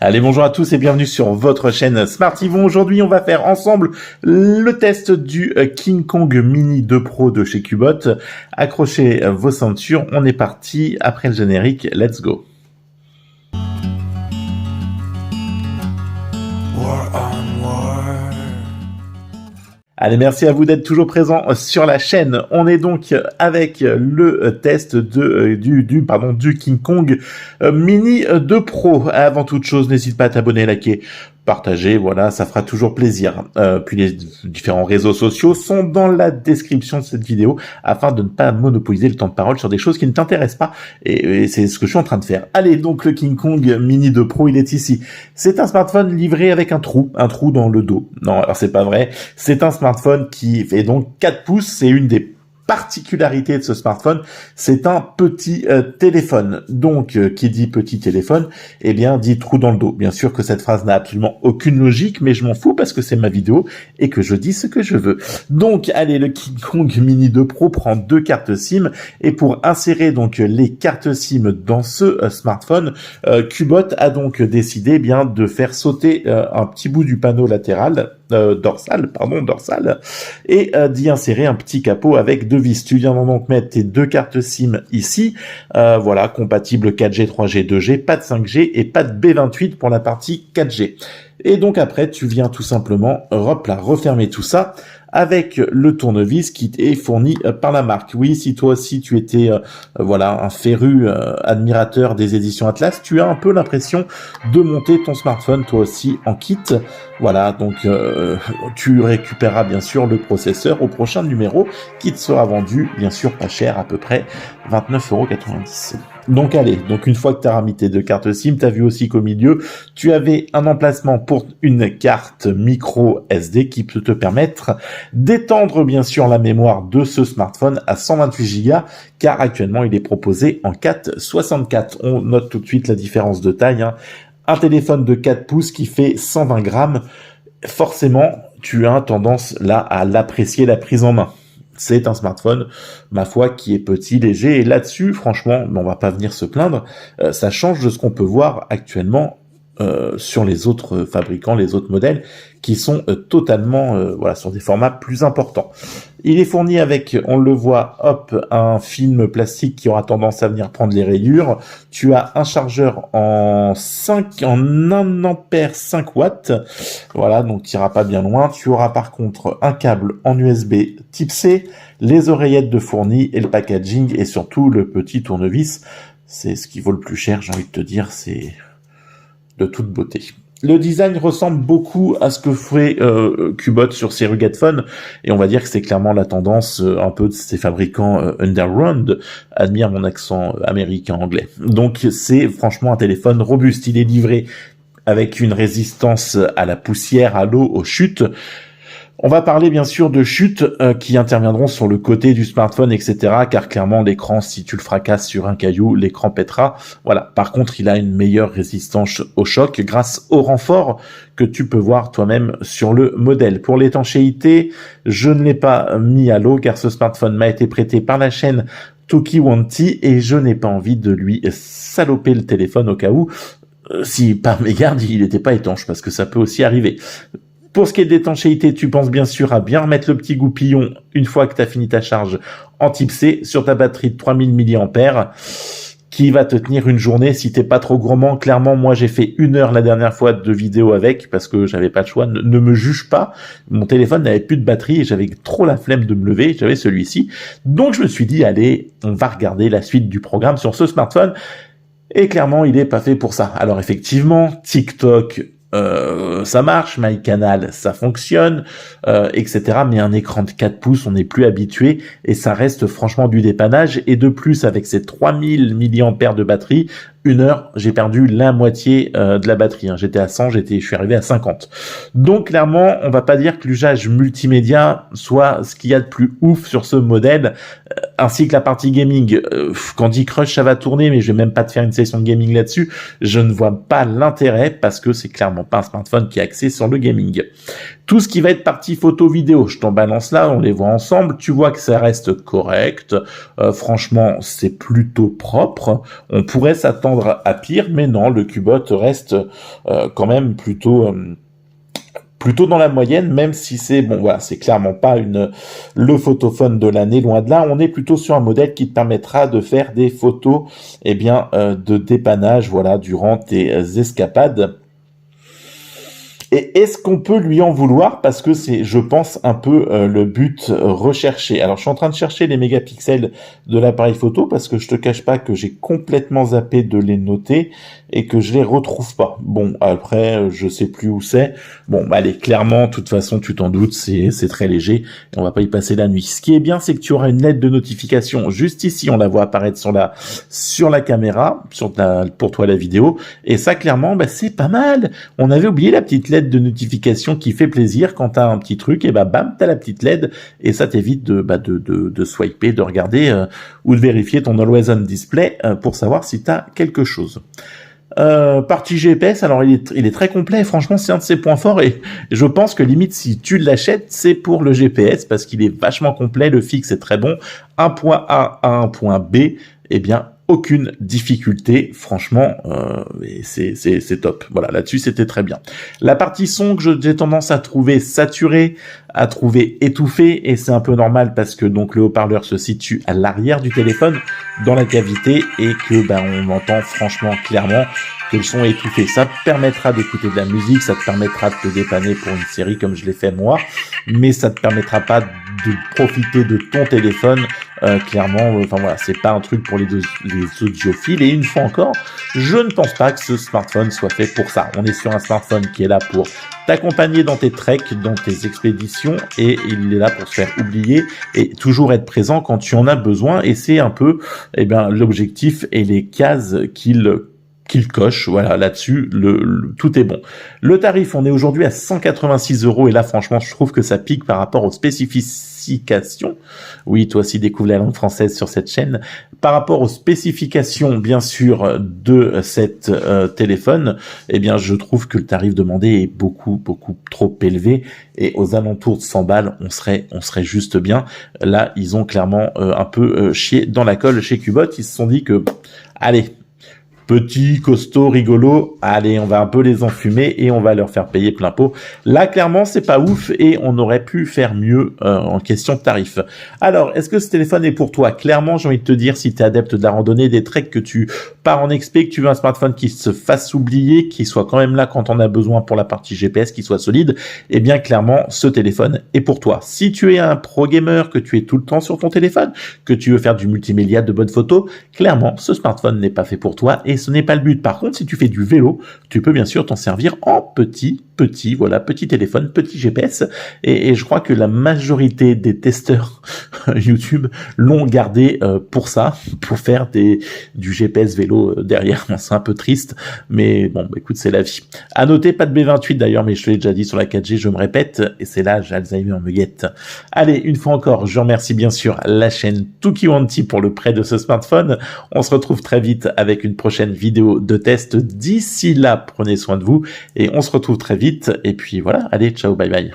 Allez, bonjour à tous et bienvenue sur votre chaîne Smart Yvon. Aujourd'hui, on va faire ensemble le test du King Kong Mini 2 Pro de chez Cubot. Accrochez vos ceintures, on est parti après le générique. Let's go. War on war. Allez, merci à vous d'être toujours présent sur la chaîne. On est donc avec le test du King Kong Mini 2 Pro. Avant toute chose, n'hésite pas à t'abonner, liker, partager, voilà, ça fera toujours plaisir. Puis les différents réseaux sociaux sont dans la description de cette vidéo afin de ne pas monopoliser le temps de parole sur des choses qui ne t'intéressent pas. Et c'est ce que je suis en train de faire. Allez, donc le King Kong Mini 2 Pro, il est ici. C'est un smartphone livré avec un trou dans le dos. Non, alors c'est pas vrai. C'est un smartphone qui fait donc 4 pouces. C'est une des particularité de ce smartphone, c'est un petit téléphone. Donc, qui dit petit téléphone, eh bien, dit trou dans le dos. Bien sûr que cette phrase n'a absolument aucune logique, mais je m'en fous parce que c'est ma vidéo et que je dis ce que je veux. Donc, allez, le King Kong Mini 2 Pro prend 2 cartes SIM et pour insérer donc les cartes SIM dans ce smartphone, Cubot a donc décidé bien de faire sauter un petit bout du panneau latéral dorsal, et d'y insérer un petit capot avec 2 vis. Tu viens donc mettre tes 2 cartes SIM ici, voilà, compatible 4G, 3G, 2G, pas de 5G et pas de B28 pour la partie 4G. Et donc après, tu viens tout simplement, hop là, refermer tout ça avec le tournevis qui est fourni par la marque. Oui, si toi aussi tu étais voilà, un féru admirateur des éditions Atlas, tu as un peu l'impression de monter ton smartphone toi aussi en kit. Voilà, donc tu récupéreras bien sûr le processeur au prochain numéro qui te sera vendu bien sûr pas cher, à peu près 29,90 €. Donc allez, donc une fois que tu as remis tes 2 cartes SIM, tu as vu aussi qu'au milieu, tu avais un emplacement pour une carte micro SD qui peut te permettre d'étendre bien sûr la mémoire de ce smartphone à 128 Go, car actuellement il est proposé en 4,64. On note tout de suite la différence de taille, hein. Un téléphone de 4 pouces qui fait 120 grammes, forcément tu as tendance là à l'apprécier, la prise en main. C'est un smartphone, ma foi, qui est petit, léger, et là-dessus, franchement, on va pas venir se plaindre, ça change de ce qu'on peut voir actuellement sur les autres fabricants, les autres modèles, qui sont totalement, voilà, sur des formats plus importants. Il est fourni avec, on le voit, hop, un film plastique qui aura tendance à venir prendre les rayures. Tu as un chargeur en 1 ampère 5 watts. Voilà, donc tu iras pas bien loin. Tu auras par contre un câble en USB type C, les oreillettes de fourni et le packaging et surtout le petit tournevis. C'est ce qui vaut le plus cher, j'ai envie de te dire, c'est de toute beauté. Le design ressemble beaucoup à ce que fait Cubot sur ses Rugged Phone, et on va dire que c'est clairement la tendance un peu de ces fabricants underground. Admire mon accent américain-anglais. Donc c'est franchement un téléphone robuste. Il est livré avec une résistance à la poussière, à l'eau, aux chutes. On va parler bien sûr de chutes qui interviendront sur le côté du smartphone, etc. Car clairement l'écran, si tu le fracasses sur un caillou, l'écran pètera. Voilà. Par contre, il a une meilleure résistance au choc grâce au renfort que tu peux voir toi-même sur le modèle. Pour l'étanchéité, je ne l'ai pas mis à l'eau car ce smartphone m'a été prêté par la chaîne Tokiwanti et je n'ai pas envie de lui saloper le téléphone au cas où, si par mégarde il n'était pas étanche, parce que ça peut aussi arriver. Pour ce qui est d'étanchéité, tu penses bien sûr à bien remettre le petit goupillon une fois que tu as fini ta charge en type C sur ta batterie de 3000 mAh qui va te tenir une journée si t'es pas trop gourmand. Clairement, moi j'ai fait 1 heure la dernière fois de vidéo avec parce que j'avais pas le choix. Ne me juge pas. Mon téléphone n'avait plus de batterie et j'avais trop la flemme de me lever. J'avais celui-ci. Donc je me suis dit, allez, on va regarder la suite du programme sur ce smartphone. Et clairement, il est pas fait pour ça. Alors effectivement, TikTok, ça marche, MyCanal, ça fonctionne, etc. Mais un écran de 4 pouces, on n'est plus habitué et ça reste franchement du dépannage. Et de plus, avec ces 3000 mAh de batterie, 1 heure, j'ai perdu la moitié de la batterie. Hein. J'étais à 100, je suis arrivé à 50. Donc clairement, on va pas dire que l'usage multimédia soit ce qu'il y a de plus ouf sur ce modèle, ainsi que la partie gaming. Candy Crush, ça va tourner, mais je vais même pas te faire une session de gaming là-dessus. Je ne vois pas l'intérêt parce que c'est clairement pas un smartphone qui est axé sur le gaming. Tout ce qui va être partie photo vidéo, je t'en balance là, on les voit ensemble. Tu vois que ça reste correct. Franchement, c'est plutôt propre. On pourrait s'attendre s'attendre à pire, mais non, le Cubot reste quand même plutôt dans la moyenne, même si c'est bon, voilà, c'est clairement pas le photophone de l'année, loin de là. On est plutôt sur un modèle qui te permettra de faire des photos, de dépannage, voilà, durant tes escapades. Et est-ce qu'on peut lui en vouloir parce que c'est, je pense, un peu le but recherché. Alors, je suis en train de chercher les mégapixels de l'appareil photo parce que je te cache pas que j'ai complètement zappé de les noter et que je les retrouve pas. Bon, après, je sais plus où c'est. Bon, allez, clairement, de toute façon, tu t'en doutes, c'est très léger et on va pas y passer la nuit. Ce qui est bien, c'est que tu auras une lettre de notification juste ici. On la voit apparaître sur la caméra, pour toi la vidéo. Et ça, clairement, c'est pas mal. On avait oublié la petite lettre de notification qui fait plaisir quand t'as un petit truc, et bam, t'as la petite LED et ça t'évite de swiper, de regarder ou de vérifier ton Always On Display pour savoir si t'as quelque chose. Partie GPS, alors il est très complet, franchement c'est un de ses points forts et je pense que limite si tu l'achètes c'est pour le GPS parce qu'il est vachement complet, le fixe est très bon, un point A à un point B, aucune difficulté, franchement, c'est top. Voilà, là-dessus, c'était très bien. La partie son que j'ai tendance à trouver saturée, à trouver étouffée, et c'est un peu normal parce que donc le haut-parleur se situe à l'arrière du téléphone, dans la cavité, et que on entend franchement clairement que le son est étouffé. Ça te permettra d'écouter de la musique, ça te permettra de te dépanner pour une série comme je l'ai fait moi, mais ça te permettra pas de profiter de ton téléphone clairement. Enfin voilà, c'est pas un truc pour les audiophiles, et une fois encore, je ne pense pas que ce smartphone soit fait pour ça. On est sur un smartphone qui est là pour t'accompagner dans tes treks, dans tes expéditions, et il est là pour se faire oublier et toujours être présent quand tu en as besoin, et c'est un peu l'objectif et les cases qu'il coche. Voilà, là-dessus, tout est bon. Le tarif, on est aujourd'hui à 186 €, et là, franchement, je trouve que ça pique par rapport aux spécifications. Oui, toi aussi, découvre la langue française sur cette chaîne. Par rapport aux spécifications, bien sûr, de cette téléphone, je trouve que le tarif demandé est beaucoup trop élevé, et aux alentours de 100 balles, on serait juste bien. Là, ils ont clairement un peu chié dans la colle chez Cubot. Ils se sont dit que, allez, petit, costaud, rigolo, allez, on va un peu les enfumer et on va leur faire payer plein pot. Là, clairement, c'est pas ouf et on aurait pu faire mieux en question de tarif. Alors, est-ce que ce téléphone est pour toi? Clairement, j'ai envie de te dire, si tu es adepte de la randonnée, des treks, que tu pars en expé, que tu veux un smartphone qui se fasse oublier, qui soit quand même là quand on a besoin pour la partie GPS, qui soit solide, clairement, ce téléphone est pour toi. Si tu es un pro gamer, que tu es tout le temps sur ton téléphone, que tu veux faire du multimédia, de bonnes photos, clairement, ce smartphone n'est pas fait pour toi et ce n'est pas le but. Par contre, si tu fais du vélo, tu peux bien sûr t'en servir en petit téléphone, petit GPS, et je crois que la majorité des testeurs YouTube l'ont gardé pour ça, pour faire du GPS vélo derrière. C'est un peu triste, mais bon, écoute, c'est la vie. À noter, pas de B28 d'ailleurs, mais je te l'ai déjà dit sur la 4G, je me répète, et c'est là, j'ai Alzheimer me guette. Allez, une fois encore, je remercie bien sûr la chaîne Tukiwanti pour le prêt de ce smartphone. On se retrouve très vite avec une prochaine vidéo de test. D'ici là, prenez soin de vous, et on se retrouve très vite. Et puis voilà, allez, ciao, bye bye.